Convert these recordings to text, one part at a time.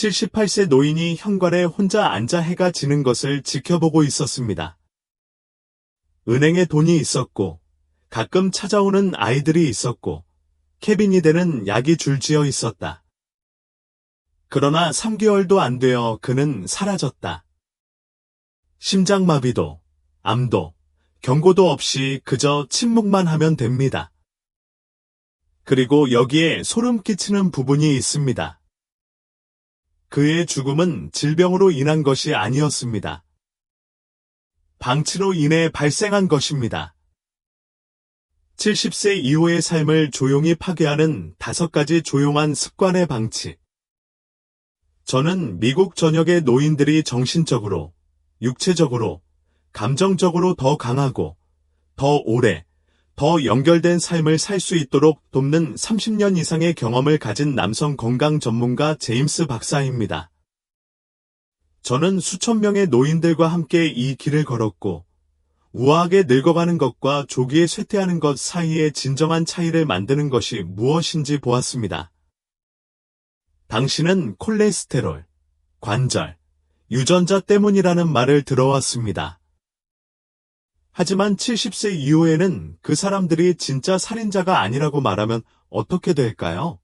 78세 노인이 현관에 혼자 앉아 해가 지는 것을 지켜보고 있었습니다. 은행에 돈이 있었고, 가끔 찾아오는 아이들이 있었고, 케빈이 되는 약이 줄지어 있었다. 그러나 3개월도 안 되어 그는 사라졌다. 심장마비도, 암도, 경고도 없이 그저 침묵만 하면 됩니다. 그리고 여기에 소름 끼치는 부분이 있습니다. 그의 죽음은 질병으로 인한 것이 아니었습니다. 방치로 인해 발생한 것입니다. 70세 이후의 삶을 조용히 파괴하는 5가지 조용한 습관의 방치. 저는 미국 전역의 노인들이 정신적으로, 육체적으로, 감정적으로 더 강하고, 더 오래, 더 연결된 삶을 살 수 있도록 돕는 30년 이상의 경험을 가진 남성 건강 전문가 제임스 박사입니다. 저는 수천 명의 노인들과 함께 이 길을 걸었고, 우아하게 늙어가는 것과 조기에 쇠퇴하는 것 사이의 진정한 차이를 만드는 것이 무엇인지 보았습니다. 당신은 콜레스테롤, 관절, 유전자 때문이라는 말을 들어왔습니다. 하지만 70세 이후에는 그 사람들이 진짜 살인자가 아니라고 말하면 어떻게 될까요?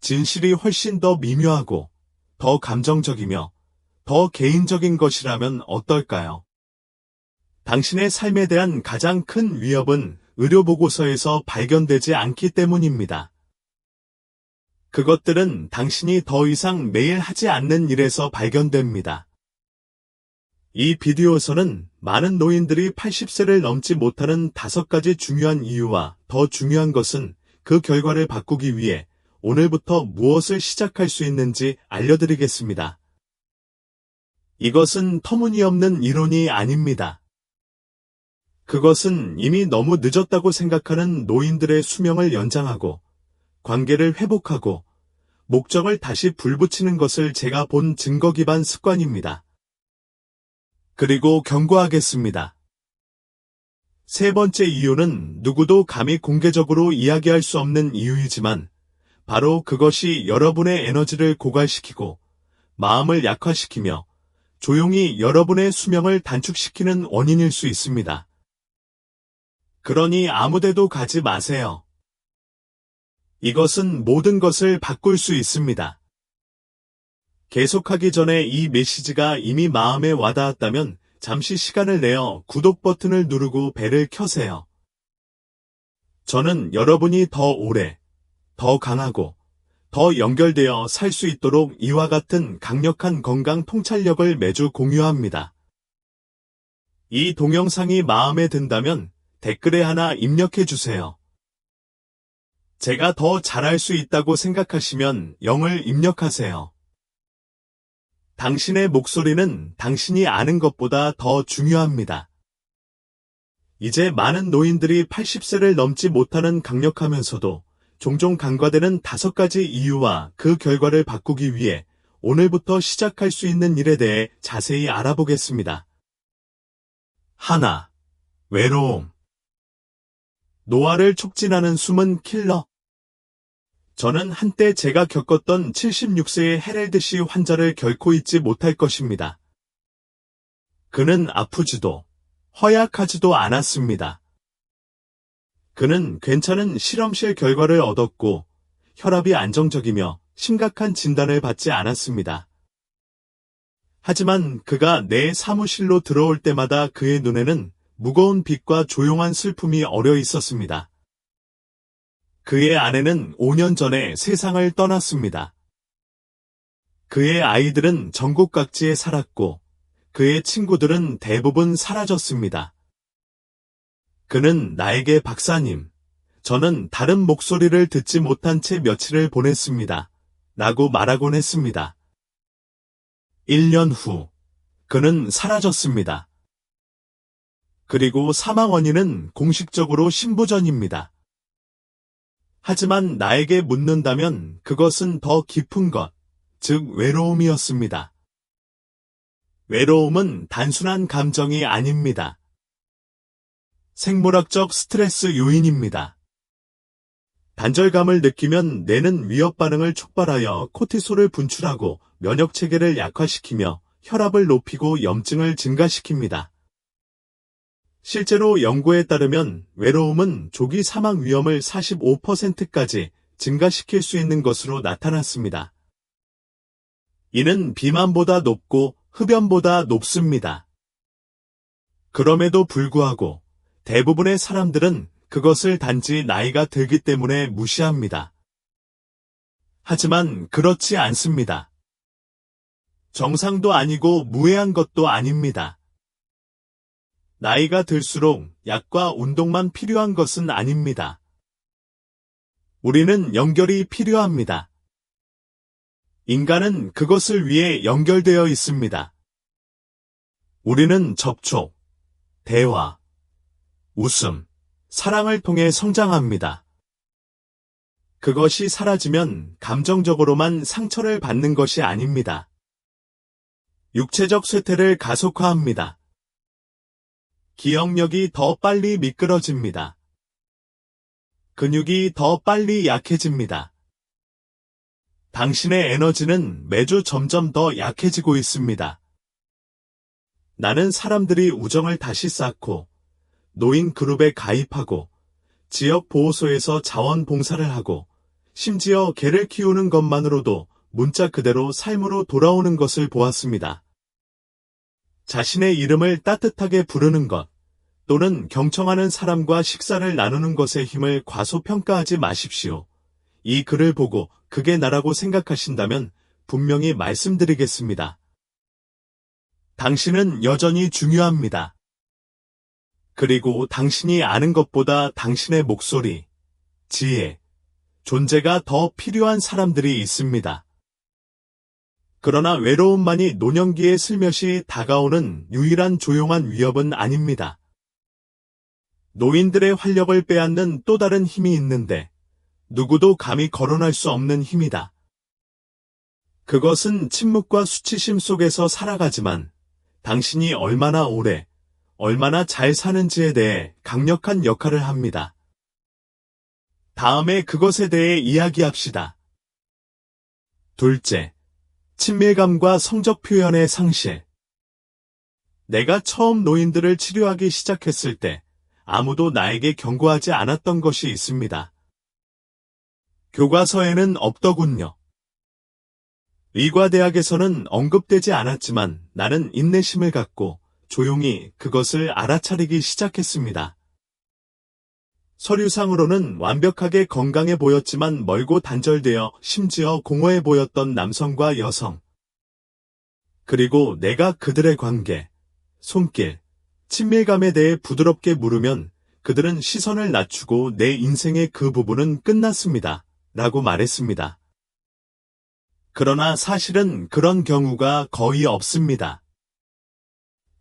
진실이 훨씬 더 미묘하고, 더 감정적이며, 더 개인적인 것이라면 어떨까요? 당신의 삶에 대한 가장 큰 위협은 의료보고서에서 발견되지 않기 때문입니다. 그것들은 당신이 더 이상 매일 하지 않는 일에서 발견됩니다. 이 비디오에서는 많은 노인들이 80세를 넘지 못하는 5가지 중요한 이유와 더 중요한 것은 그 결과를 바꾸기 위해 오늘부터 무엇을 시작할 수 있는지 알려드리겠습니다. 이것은 터무니없는 이론이 아닙니다. 그것은 이미 너무 늦었다고 생각하는 노인들의 수명을 연장하고 관계를 회복하고 목적을 다시 불붙이는 것을 제가 본 증거 기반 습관입니다. 그리고 경고하겠습니다. 세 번째 이유는 누구도 감히 공개적으로 이야기할 수 없는 이유이지만 바로 그것이 여러분의 에너지를 고갈시키고 마음을 약화시키며 조용히 여러분의 수명을 단축시키는 원인일 수 있습니다. 그러니 아무데도 가지 마세요. 이것은 모든 것을 바꿀 수 있습니다. 계속하기 전에 이 메시지가 이미 마음에 와닿았다면 잠시 시간을 내어 구독 버튼을 누르고 벨을 켜세요. 저는 여러분이 더 오래, 더 강하고, 더 연결되어 살 수 있도록 이와 같은 강력한 건강 통찰력을 매주 공유합니다. 이 동영상이 마음에 든다면 댓글에 하나 입력해 주세요. 제가 더 잘할 수 있다고 생각하시면 0을 입력하세요. 당신의 목소리는 당신이 아는 것보다 더 중요합니다. 이제 많은 노인들이 80세를 넘지 못하는 강력하면서도 종종 간과되는 5가지 이유와 그 결과를 바꾸기 위해 오늘부터 시작할 수 있는 일에 대해 자세히 알아보겠습니다. 하나, 외로움. 노화를 촉진하는 숨은 킬러. 저는 한때 제가 겪었던 76세의 헤럴드 씨 환자를 결코 잊지 못할 것입니다. 그는 아프지도 허약하지도 않았습니다. 그는 괜찮은 실험실 결과를 얻었고 혈압이 안정적이며 심각한 진단을 받지 않았습니다. 하지만 그가 내 사무실로 들어올 때마다 그의 눈에는 무거운 빛과 조용한 슬픔이 어려 있었습니다. 그의 아내는 5년 전에 세상을 떠났습니다. 그의 아이들은 전국 각지에 살았고 그의 친구들은 대부분 사라졌습니다. 그는 나에게 박사님, 저는 다른 목소리를 듣지 못한 채 며칠을 보냈습니다. 라고 말하곤 했습니다. 1년 후, 그는 사라졌습니다. 그리고 사망 원인은 공식적으로 신부전입니다. 하지만 나에게 묻는다면 그것은 더 깊은 것, 즉 외로움이었습니다. 외로움은 단순한 감정이 아닙니다. 생물학적 스트레스 요인입니다. 단절감을 느끼면 뇌는 위협 반응을 촉발하여 코티솔을 분출하고 면역 체계를 약화시키며 혈압을 높이고 염증을 증가시킵니다. 실제로 연구에 따르면 외로움은 조기 사망 위험을 45%까지 증가시킬 수 있는 것으로 나타났습니다. 이는 비만보다 높고 흡연보다 높습니다. 그럼에도 불구하고 대부분의 사람들은 그것을 단지 나이가 들기 때문에 무시합니다. 하지만 그렇지 않습니다. 정상도 아니고 무해한 것도 아닙니다. 나이가 들수록 약과 운동만 필요한 것은 아닙니다. 우리는 연결이 필요합니다. 인간은 그것을 위해 연결되어 있습니다. 우리는 접촉, 대화, 웃음, 사랑을 통해 성장합니다. 그것이 사라지면 감정적으로만 상처를 받는 것이 아닙니다. 육체적 쇠퇴를 가속화합니다. 기억력이 더 빨리 미끄러집니다. 근육이 더 빨리 약해집니다. 당신의 에너지는 매주 점점 더 약해지고 있습니다. 나는 사람들이 우정을 다시 쌓고 노인 그룹에 가입하고 지역 보호소에서 자원봉사를 하고 심지어 개를 키우는 것만으로도 문자 그대로 삶으로 돌아오는 것을 보았습니다. 자신의 이름을 따뜻하게 부르는 것, 또는 경청하는 사람과 식사를 나누는 것의 힘을 과소평가하지 마십시오. 이 글을 보고 그게 나라고 생각하신다면 분명히 말씀드리겠습니다. 당신은 여전히 중요합니다. 그리고 당신이 아는 것보다 당신의 목소리, 지혜, 존재가 더 필요한 사람들이 있습니다. 그러나 외로움만이 노년기에 슬며시 다가오는 유일한 조용한 위협은 아닙니다. 노인들의 활력을 빼앗는 또 다른 힘이 있는데 누구도 감히 거론할 수 없는 힘이다. 그것은 침묵과 수치심 속에서 살아가지만 당신이 얼마나 오래, 얼마나 잘 사는지에 대해 강력한 역할을 합니다. 다음에 그것에 대해 이야기합시다. 둘째, 친밀감과 성적 표현의 상실. 내가 처음 노인들을 치료하기 시작했을 때 아무도 나에게 경고하지 않았던 것이 있습니다. 교과서에는 없더군요. 의과대학에서는 언급되지 않았지만 나는 인내심을 갖고 조용히 그것을 알아차리기 시작했습니다. 서류상으로는 완벽하게 건강해 보였지만 멀고 단절되어 심지어 공허해 보였던 남성과 여성. 그리고 내가 그들의 관계, 손길, 친밀감에 대해 부드럽게 물으면 그들은 시선을 낮추고 내 인생의 그 부분은 끝났습니다. 라고 말했습니다. 그러나 사실은 그런 경우가 거의 없습니다.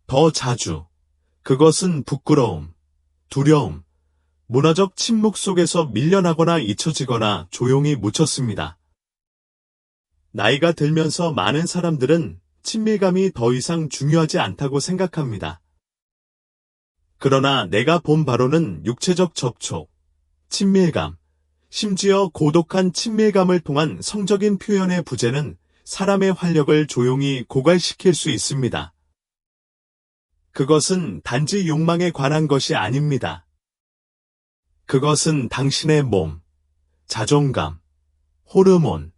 더 자주, 그것은 부끄러움, 두려움, 문화적 침묵 속에서 밀려나거나 잊혀지거나 조용히 묻혔습니다. 나이가 들면서 많은 사람들은 친밀감이 더 이상 중요하지 않다고 생각합니다. 그러나 내가 본 바로는 육체적 접촉, 친밀감, 심지어 고독한 친밀감을 통한 성적인 표현의 부재는 사람의 활력을 조용히 고갈시킬 수 있습니다. 그것은 단지 욕망에 관한 것이 아닙니다. 그것은 당신의 몸, 자존감, 호르몬,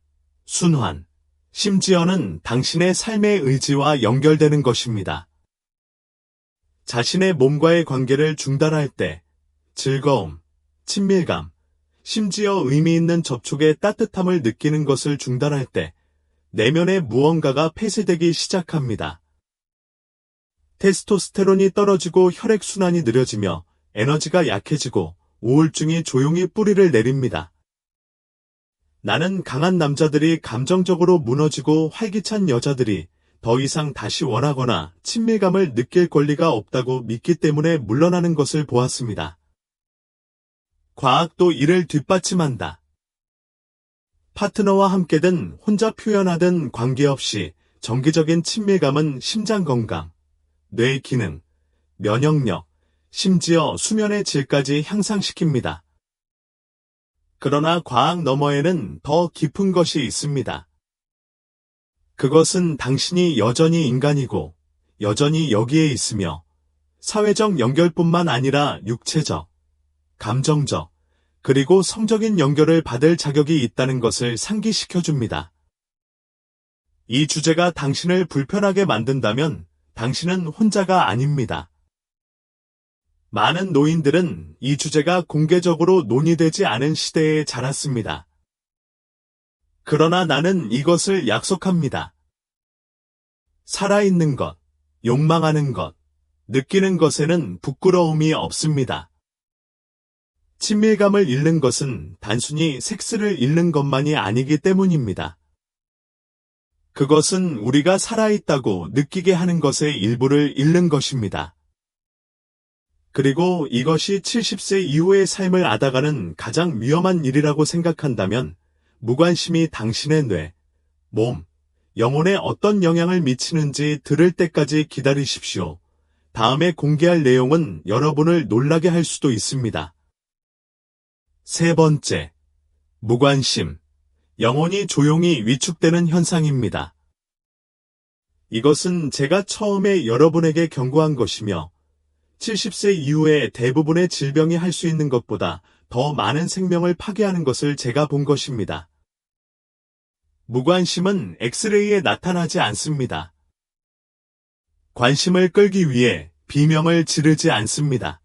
순환, 심지어는 당신의 삶의 의지와 연결되는 것입니다. 자신의 몸과의 관계를 중단할 때 즐거움, 친밀감, 심지어 의미 있는 접촉의 따뜻함을 느끼는 것을 중단할 때 내면의 무언가가 폐쇄되기 시작합니다. 테스토스테론이 떨어지고 혈액순환이 느려지며 에너지가 약해지고 우울증이 조용히 뿌리를 내립니다. 나는 강한 남자들이 감정적으로 무너지고 활기찬 여자들이 더 이상 다시 원하거나 친밀감을 느낄 권리가 없다고 믿기 때문에 물러나는 것을 보았습니다. 과학도 이를 뒷받침한다. 파트너와 함께든 혼자 표현하든 관계없이 정기적인 친밀감은 심장 건강, 뇌 기능, 면역력, 심지어 수면의 질까지 향상시킵니다. 그러나 과학 너머에는 더 깊은 것이 있습니다. 그것은 당신이 여전히 인간이고 여전히 여기에 있으며 사회적 연결뿐만 아니라 육체적, 감정적, 그리고 성적인 연결을 받을 자격이 있다는 것을 상기시켜줍니다. 이 주제가 당신을 불편하게 만든다면 당신은 혼자가 아닙니다. 많은 노인들은 이 주제가 공개적으로 논의되지 않은 시대에 자랐습니다. 그러나 나는 이것을 약속합니다. 살아있는 것, 욕망하는 것, 느끼는 것에는 부끄러움이 없습니다. 친밀감을 잃는 것은 단순히 섹스를 잃는 것만이 아니기 때문입니다. 그것은 우리가 살아있다고 느끼게 하는 것의 일부를 잃는 것입니다. 그리고 이것이 70세 이후의 삶을 앗아가는 가장 위험한 일이라고 생각한다면 무관심이 당신의 뇌, 몸, 영혼에 어떤 영향을 미치는지 들을 때까지 기다리십시오. 다음에 공개할 내용은 여러분을 놀라게 할 수도 있습니다. 세 번째, 무관심. 영혼이 조용히 위축되는 현상입니다. 이것은 제가 처음에 여러분에게 경고한 것이며 70세 이후에 대부분의 질병이 할 수 있는 것보다 더 많은 생명을 파괴하는 것을 제가 본 것입니다. 무관심은 엑스레이에 나타나지 않습니다. 관심을 끌기 위해 비명을 지르지 않습니다.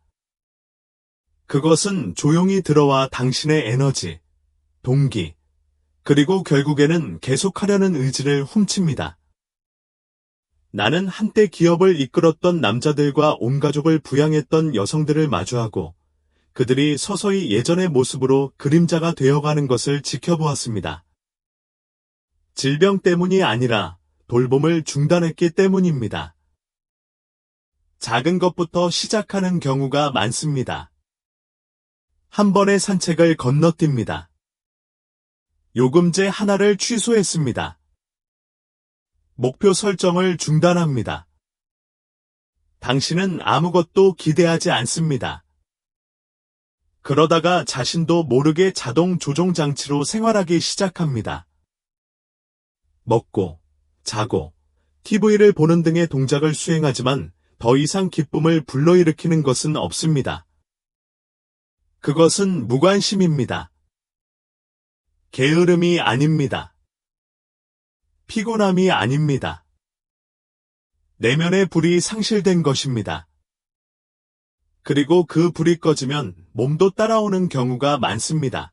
그것은 조용히 들어와 당신의 에너지, 동기, 그리고 결국에는 계속하려는 의지를 훔칩니다. 나는 한때 기업을 이끌었던 남자들과 온 가족을 부양했던 여성들을 마주하고 그들이 서서히 예전의 모습으로 그림자가 되어가는 것을 지켜보았습니다. 질병 때문이 아니라 돌봄을 중단했기 때문입니다. 작은 것부터 시작하는 경우가 많습니다. 한 번의 산책을 건너뜁니다. 요금제 하나를 취소했습니다. 목표 설정을 중단합니다. 당신은 아무것도 기대하지 않습니다. 그러다가 자신도 모르게 자동 조종 장치로 생활하기 시작합니다. 먹고, 자고, TV를 보는 등의 동작을 수행하지만 더 이상 기쁨을 불러일으키는 것은 없습니다. 그것은 무관심입니다. 게으름이 아닙니다. 피곤함이 아닙니다. 내면의 불이 상실된 것입니다. 그리고 그 불이 꺼지면 몸도 따라오는 경우가 많습니다.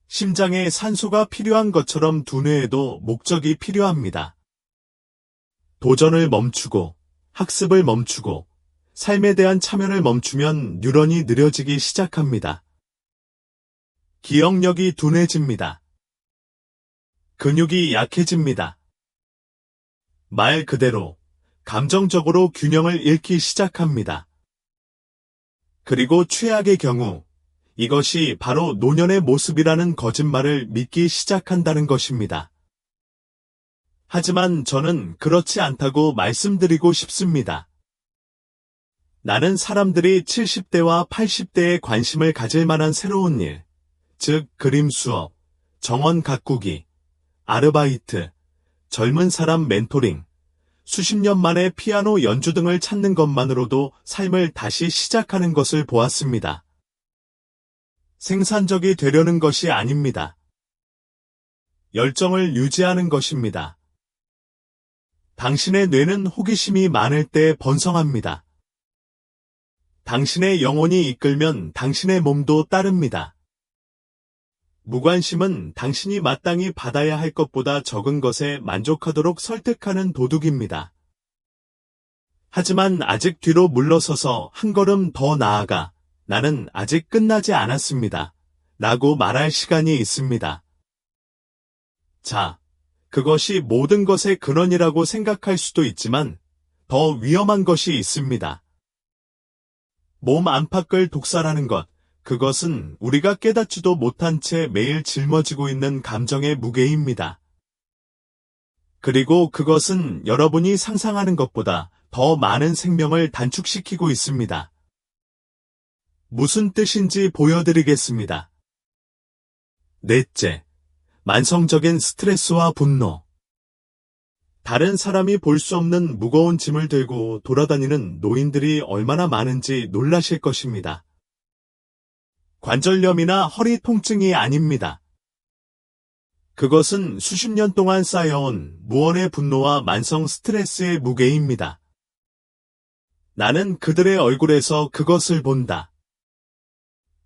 심장에 산소가 필요한 것처럼 두뇌에도 목적이 필요합니다. 도전을 멈추고, 학습을 멈추고, 삶에 대한 참여를 멈추면 뉴런이 느려지기 시작합니다. 기억력이 둔해집니다. 근육이 약해집니다. 말 그대로 감정적으로 균형을 잃기 시작합니다. 그리고 최악의 경우 이것이 바로 노년의 모습이라는 거짓말을 믿기 시작한다는 것입니다. 하지만 저는 그렇지 않다고 말씀드리고 싶습니다. 나는 사람들이 70대와 80대에 관심을 가질 만한 새로운 일, 즉 그림 수업, 정원 가꾸기, 아르바이트, 젊은 사람 멘토링, 수십 년 만에 피아노 연주 등을 찾는 것만으로도 삶을 다시 시작하는 것을 보았습니다. 생산적이 되려는 것이 아닙니다. 열정을 유지하는 것입니다. 당신의 뇌는 호기심이 많을 때 번성합니다. 당신의 영혼이 이끌면 당신의 몸도 따릅니다. 무관심은 당신이 마땅히 받아야 할 것보다 적은 것에 만족하도록 설득하는 도둑입니다. 하지만 아직 뒤로 물러서서 한 걸음 더 나아가 나는 아직 끝나지 않았습니다. 라고 말할 시간이 있습니다. 자, 그것이 모든 것의 근원이라고 생각할 수도 있지만 더 위험한 것이 있습니다. 몸 안팎을 독살하는 것, 그것은 우리가 깨닫지도 못한 채 매일 짊어지고 있는 감정의 무게입니다. 그리고 그것은 여러분이 상상하는 것보다 더 많은 생명을 단축시키고 있습니다. 무슨 뜻인지 보여드리겠습니다. 넷째, 만성적인 스트레스와 분노. 다른 사람이 볼 수 없는 무거운 짐을 들고 돌아다니는 노인들이 얼마나 많은지 놀라실 것입니다. 관절염이나 허리 통증이 아닙니다. 그것은 수십 년 동안 쌓여온 무언의 분노와 만성 스트레스의 무게입니다. 나는 그들의 얼굴에서 그것을 본다.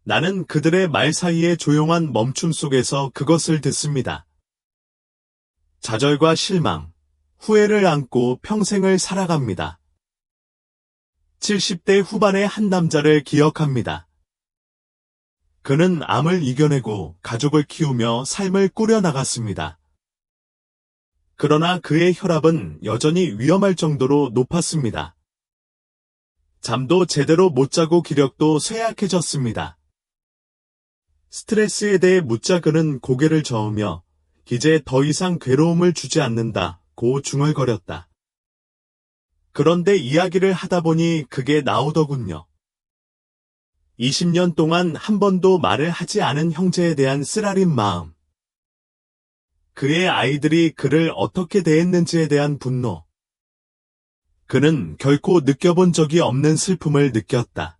나는 그들의 말 사이의 조용한 멈춤 속에서 그것을 듣습니다. 좌절과 실망, 후회를 안고 평생을 살아갑니다. 70대 후반의 한 남자를 기억합니다. 그는 암을 이겨내고 가족을 키우며 삶을 꾸려나갔습니다. 그러나 그의 혈압은 여전히 위험할 정도로 높았습니다. 잠도 제대로 못 자고 기력도 쇠약해졌습니다. 스트레스에 대해 묻자 그는 고개를 저으며 이제 더 이상 괴로움을 주지 않는다고 중얼거렸다. 그런데 이야기를 하다 보니 그게 나오더군요. 20년 동안 한 번도 말을 하지 않은 형제에 대한 쓰라린 마음. 그의 아이들이 그를 어떻게 대했는지에 대한 분노. 그는 결코 느껴본 적이 없는 슬픔을 느꼈다.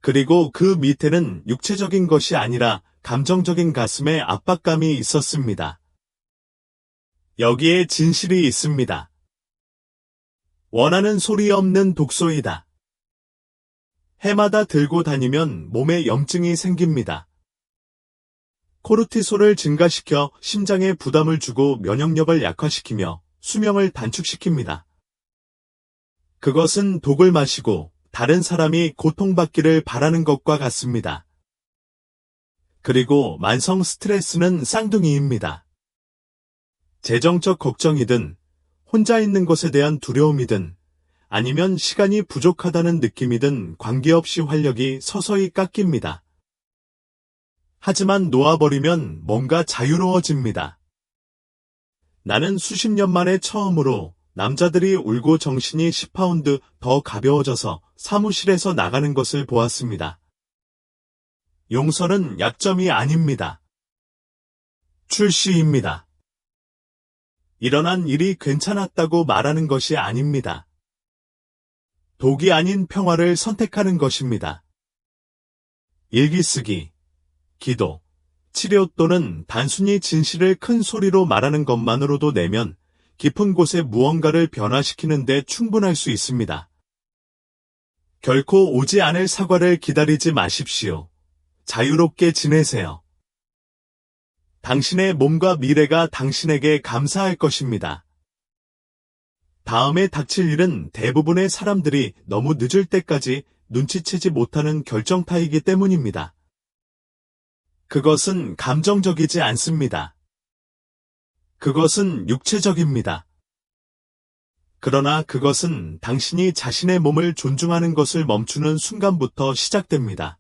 그리고 그 밑에는 육체적인 것이 아니라 감정적인 가슴에 압박감이 있었습니다. 여기에 진실이 있습니다. 원하는 소리 없는 독소이다. 해마다 들고 다니면 몸에 염증이 생깁니다. 코르티솔을 증가시켜 심장에 부담을 주고 면역력을 약화시키며 수명을 단축시킵니다. 그것은 독을 마시고 다른 사람이 고통받기를 바라는 것과 같습니다. 그리고 만성 스트레스는 쌍둥이입니다. 재정적 걱정이든 혼자 있는 것에 대한 두려움이든 아니면 시간이 부족하다는 느낌이든 관계없이 활력이 서서히 깎입니다. 하지만 놓아버리면 뭔가 자유로워집니다. 나는 수십 년 만에 처음으로 남자들이 울고 정신이 10파운드 더 가벼워져서 사무실에서 나가는 것을 보았습니다. 용서는 약점이 아닙니다. 출시입니다. 일어난 일이 괜찮았다고 말하는 것이 아닙니다. 독이 아닌 평화를 선택하는 것입니다. 일기 쓰기, 기도, 치료 또는 단순히 진실을 큰 소리로 말하는 것만으로도 내면 깊은 곳에 무언가를 변화시키는 데 충분할 수 있습니다. 결코 오지 않을 사과를 기다리지 마십시오. 자유롭게 지내세요. 당신의 몸과 미래가 당신에게 감사할 것입니다. 다음에 닥칠 일은 대부분의 사람들이 너무 늦을 때까지 눈치채지 못하는 결정타이기 때문입니다. 그것은 감정적이지 않습니다. 그것은 육체적입니다. 그러나 그것은 당신이 자신의 몸을 존중하는 것을 멈추는 순간부터 시작됩니다.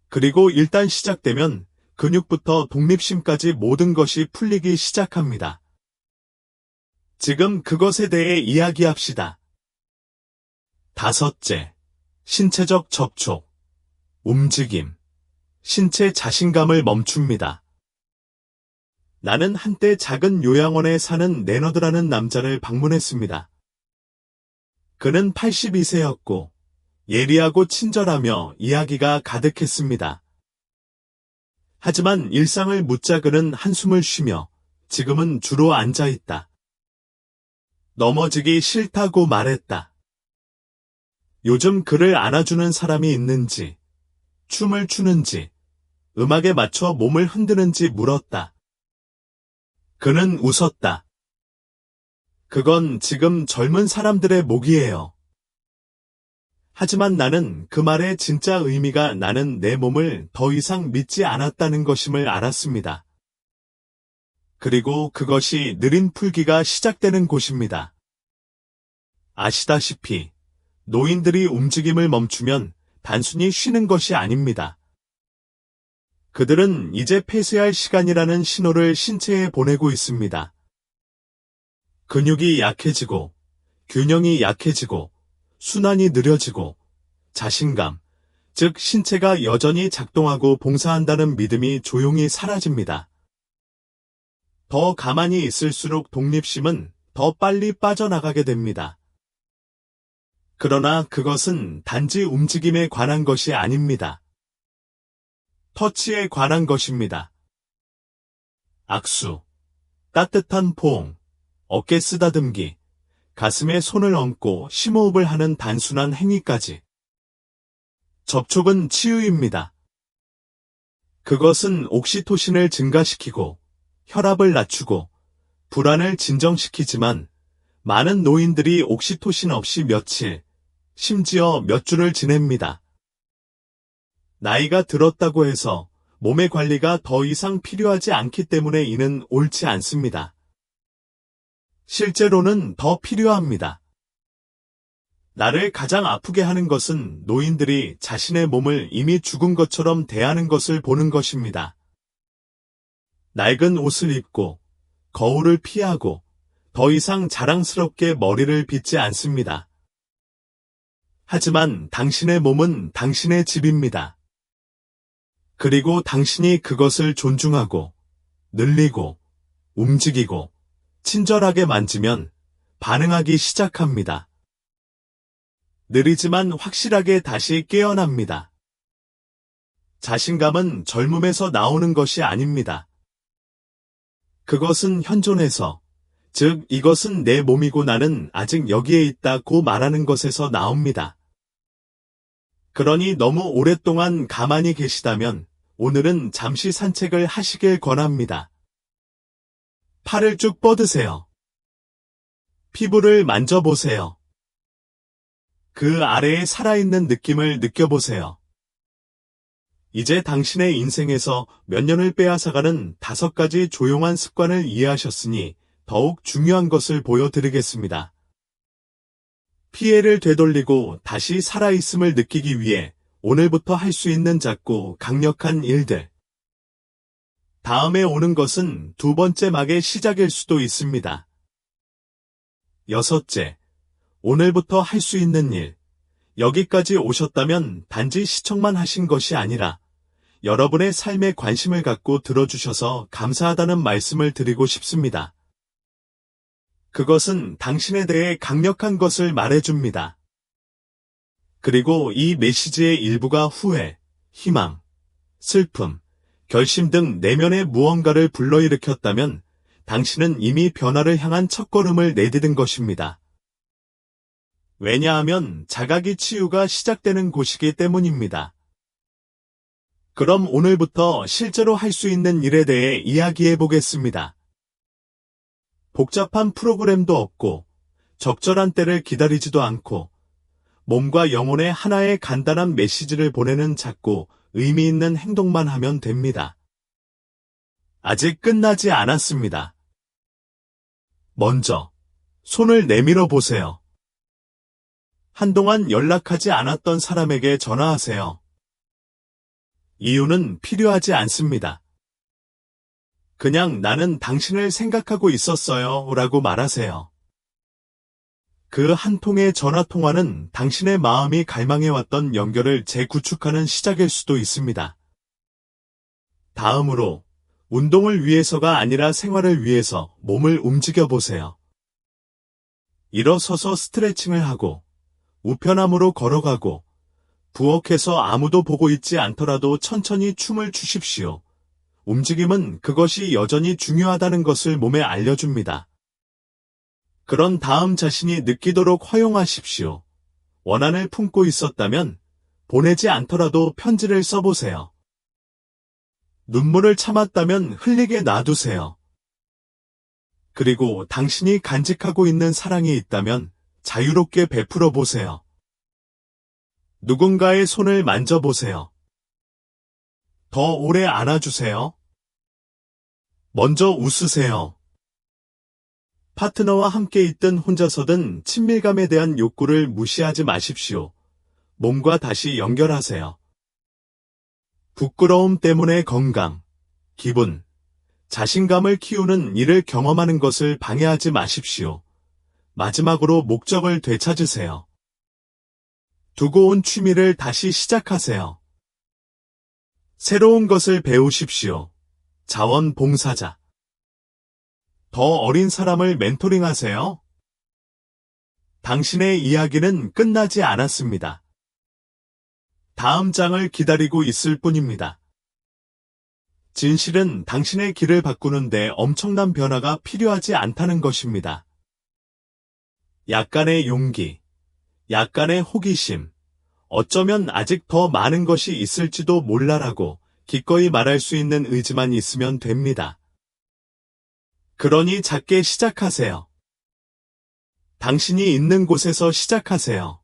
그리고 일단 시작되면 근육부터 독립심까지 모든 것이 풀리기 시작합니다. 지금 그것에 대해 이야기합시다. 다섯째, 신체적 접촉, 움직임, 신체 자신감을 멈춥니다. 나는 한때 작은 요양원에 사는 레너드라는 남자를 방문했습니다. 그는 82세였고 예리하고 친절하며 이야기가 가득했습니다. 하지만 일상을 묻자 그는 한숨을 쉬며 지금은 주로 앉아있다. 넘어지기 싫다고 말했다. 요즘 그를 안아주는 사람이 있는지, 춤을 추는지, 음악에 맞춰 몸을 흔드는지 물었다. 그는 웃었다. 그건 지금 젊은 사람들의 목이에요. 하지만 나는 그 말의 진짜 의미가 나는 내 몸을 더 이상 믿지 않았다는 것임을 알았습니다. 그리고 그것이 느린 풀기가 시작되는 곳입니다. 아시다시피 노인들이 움직임을 멈추면 단순히 쉬는 것이 아닙니다. 그들은 이제 폐쇄할 시간이라는 신호를 신체에 보내고 있습니다. 근육이 약해지고, 균형이 약해지고, 순환이 느려지고, 자신감, 즉 신체가 여전히 작동하고 봉사한다는 믿음이 조용히 사라집니다. 더 가만히 있을수록 독립심은 더 빨리 빠져나가게 됩니다. 그러나 그것은 단지 움직임에 관한 것이 아닙니다. 터치에 관한 것입니다. 악수, 따뜻한 포옹, 어깨 쓰다듬기, 가슴에 손을 얹고 심호흡을 하는 단순한 행위까지. 접촉은 치유입니다. 그것은 옥시토신을 증가시키고 혈압을 낮추고 불안을 진정시키지만 많은 노인들이 옥시토신 없이 며칠, 심지어 몇 주를 지냅니다. 나이가 들었다고 해서 몸의 관리가 더 이상 필요하지 않기 때문에 이는 옳지 않습니다. 실제로는 더 필요합니다. 나를 가장 아프게 하는 것은 노인들이 자신의 몸을 이미 죽은 것처럼 대하는 것을 보는 것입니다. 낡은 옷을 입고 거울을 피하고 더 이상 자랑스럽게 머리를 빗지 않습니다. 하지만 당신의 몸은 당신의 집입니다. 그리고 당신이 그것을 존중하고 늘리고 움직이고 친절하게 만지면 반응하기 시작합니다. 느리지만 확실하게 다시 깨어납니다. 자신감은 젊음에서 나오는 것이 아닙니다. 그것은 현존에서, 즉 이것은 내 몸이고 나는 아직 여기에 있다고 말하는 것에서 나옵니다. 그러니 너무 오랫동안 가만히 계시다면 오늘은 잠시 산책을 하시길 권합니다. 팔을 쭉 뻗으세요. 피부를 만져보세요. 그 아래에 살아있는 느낌을 느껴보세요. 이제 당신의 인생에서 몇 년을 빼앗아가는 5가지 조용한 습관을 이해하셨으니 더욱 중요한 것을 보여드리겠습니다. 피해를 되돌리고 다시 살아있음을 느끼기 위해 오늘부터 할 수 있는 작고 강력한 일들. 다음에 오는 것은 2번째 막의 시작일 수도 있습니다. 6째, 오늘부터 할 수 있는 일. 여기까지 오셨다면 단지 시청만 하신 것이 아니라 여러분의 삶에 관심을 갖고 들어주셔서 감사하다는 말씀을 드리고 싶습니다. 그것은 당신에 대해 강력한 것을 말해줍니다. 그리고 이 메시지의 일부가 후회, 희망, 슬픔, 결심 등 내면의 무언가를 불러일으켰다면 당신은 이미 변화를 향한 첫걸음을 내디딘 것입니다. 왜냐하면 자각이 치유가 시작되는 곳이기 때문입니다. 그럼 오늘부터 실제로 할 수 있는 일에 대해 이야기해 보겠습니다. 복잡한 프로그램도 없고 적절한 때를 기다리지도 않고 몸과 영혼에 하나의 간단한 메시지를 보내는 작고 의미 있는 행동만 하면 됩니다. 아직 끝나지 않았습니다. 먼저 손을 내밀어 보세요. 한동안 연락하지 않았던 사람에게 전화하세요. 이유는 필요하지 않습니다. 그냥 나는 당신을 생각하고 있었어요 라고 말하세요. 그 한 통의 전화통화는 당신의 마음이 갈망해왔던 연결을 재구축하는 시작일 수도 있습니다. 다음으로 운동을 위해서가 아니라 생활을 위해서 몸을 움직여 보세요. 일어서서 스트레칭을 하고 우편함으로 걸어가고 부엌에서 아무도 보고 있지 않더라도 천천히 춤을 추십시오. 움직임은 그것이 여전히 중요하다는 것을 몸에 알려줍니다. 그런 다음 자신이 느끼도록 허용하십시오. 원한을 품고 있었다면 보내지 않더라도 편지를 써보세요. 눈물을 참았다면 흘리게 놔두세요. 그리고 당신이 간직하고 있는 사랑이 있다면 자유롭게 베풀어 보세요. 누군가의 손을 만져보세요. 더 오래 안아주세요. 먼저 웃으세요. 파트너와 함께 있든 혼자서든 친밀감에 대한 욕구를 무시하지 마십시오. 몸과 다시 연결하세요. 부끄러움 때문에 건강, 기분, 자신감을 키우는 일을 경험하는 것을 방해하지 마십시오. 마지막으로 목적을 되찾으세요. 두고 온 취미를 다시 시작하세요. 새로운 것을 배우십시오. 자원봉사자. 더 어린 사람을 멘토링하세요. 당신의 이야기는 끝나지 않았습니다. 다음 장을 기다리고 있을 뿐입니다. 진실은 당신의 길을 바꾸는데 엄청난 변화가 필요하지 않다는 것입니다. 약간의 용기, 약간의 호기심, 어쩌면 아직 더 많은 것이 있을지도 몰라라고 기꺼이 말할 수 있는 의지만 있으면 됩니다. 그러니 작게 시작하세요. 당신이 있는 곳에서 시작하세요.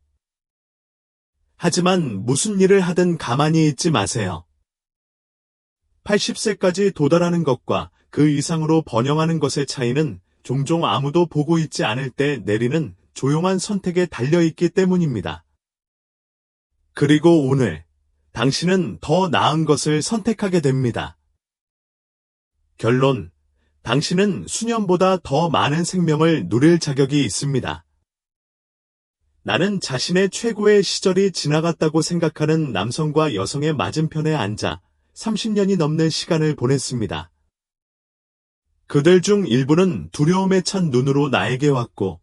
하지만 무슨 일을 하든 가만히 있지 마세요. 80세까지 도달하는 것과 그 이상으로 번영하는 것의 차이는 종종 아무도 보고 있지 않을 때 내리는 조용한 선택에 달려있기 때문입니다. 그리고 오늘 당신은 더 나은 것을 선택하게 됩니다. 결론, 당신은 수년보다 더 많은 생명을 누릴 자격이 있습니다. 나는 자신의 최고의 시절이 지나갔다고 생각하는 남성과 여성의 맞은편에 앉아 30년이 넘는 시간을 보냈습니다. 그들 중 일부는 두려움에 찬 눈으로 나에게 왔고,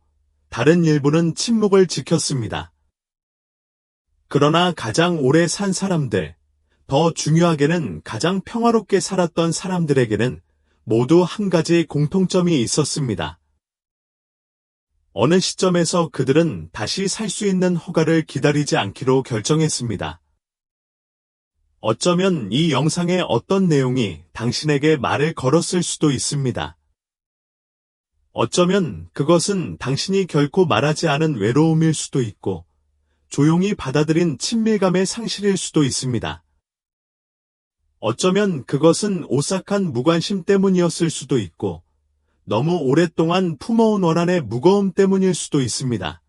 다른 일부는 침묵을 지켰습니다. 그러나 가장 오래 산 사람들, 더 중요하게는 가장 평화롭게 살았던 사람들에게는 모두 한 가지 공통점이 있었습니다. 어느 시점에서 그들은 다시 살 수 있는 허가를 기다리지 않기로 결정했습니다. 어쩌면 이 영상의 어떤 내용이 당신에게 말을 걸었을 수도 있습니다. 어쩌면 그것은 당신이 결코 말하지 않은 외로움일 수도 있고, 조용히 받아들인 친밀감의 상실일 수도 있습니다. 어쩌면 그것은 오싹한 무관심 때문이었을 수도 있고, 너무 오랫동안 품어온 원한의 무거움 때문일 수도 있습니다.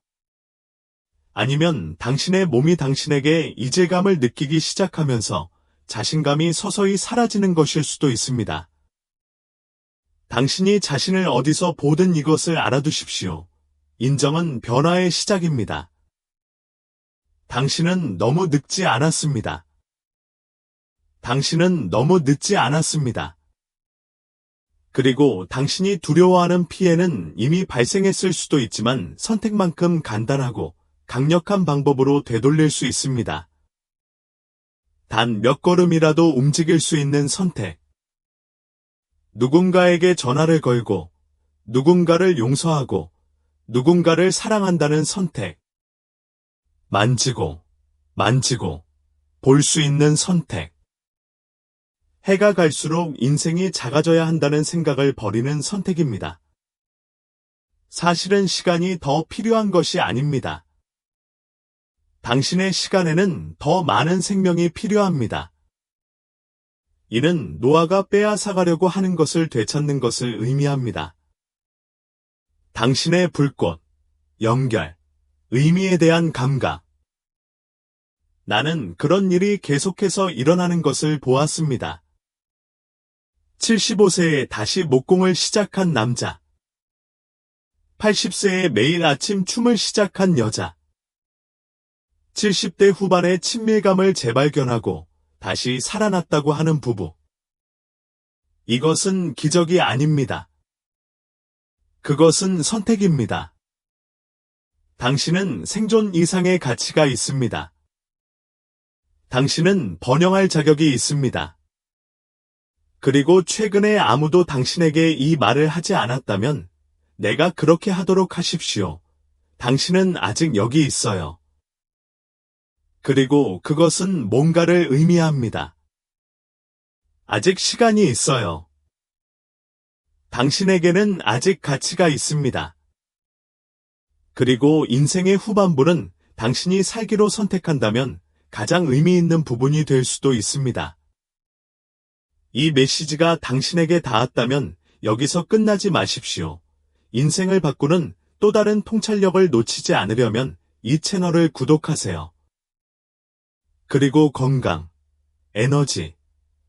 아니면 당신의 몸이 당신에게 이질감을 느끼기 시작하면서 자신감이 서서히 사라지는 것일 수도 있습니다. 당신이 자신을 어디서 보든 이것을 알아두십시오. 인정은 변화의 시작입니다. 당신은 너무 늙지 않았습니다. 당신은 너무 늦지 않았습니다. 그리고 당신이 두려워하는 피해는 이미 발생했을 수도 있지만 선택만큼 간단하고 강력한 방법으로 되돌릴 수 있습니다. 단 몇 걸음이라도 움직일 수 있는 선택. 누군가에게 전화를 걸고, 누군가를 용서하고, 누군가를 사랑한다는 선택. 만지고, 볼 수 있는 선택. 해가 갈수록 인생이 작아져야 한다는 생각을 버리는 선택입니다. 사실은 시간이 더 필요한 것이 아닙니다. 당신의 시간에는 더 많은 생명이 필요합니다. 이는 노아가 빼앗아가려고 하는 것을 되찾는 것을 의미합니다. 당신의 불꽃, 연결, 의미에 대한 감각. 나는 그런 일이 계속해서 일어나는 것을 보았습니다. 75세에 다시 목공을 시작한 남자. 80세에 매일 아침 춤을 시작한 여자. 70대 후반의 친밀감을 재발견하고 다시 살아났다고 하는 부부. 이것은 기적이 아닙니다. 그것은 선택입니다. 당신은 생존 이상의 가치가 있습니다. 당신은 번영할 자격이 있습니다. 그리고 최근에 아무도 당신에게 이 말을 하지 않았다면 내가 그렇게 하도록 하십시오. 당신은 아직 여기 있어요. 그리고 그것은 뭔가를 의미합니다. 아직 시간이 있어요. 당신에게는 아직 가치가 있습니다. 그리고 인생의 후반부는 당신이 살기로 선택한다면 가장 의미 있는 부분이 될 수도 있습니다. 이 메시지가 당신에게 닿았다면 여기서 끝나지 마십시오. 인생을 바꾸는 또 다른 통찰력을 놓치지 않으려면 이 채널을 구독하세요. 그리고 건강, 에너지,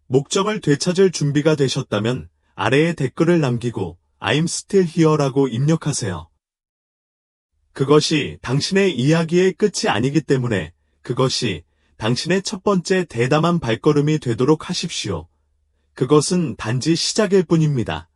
목적을 되찾을 준비가 되셨다면 아래에 댓글을 남기고 I'm still here라고 입력하세요. 그것이 당신의 이야기의 끝이 아니기 때문에 그것이 당신의 첫 번째 대담한 발걸음이 되도록 하십시오. 그것은 단지 시작일 뿐입니다.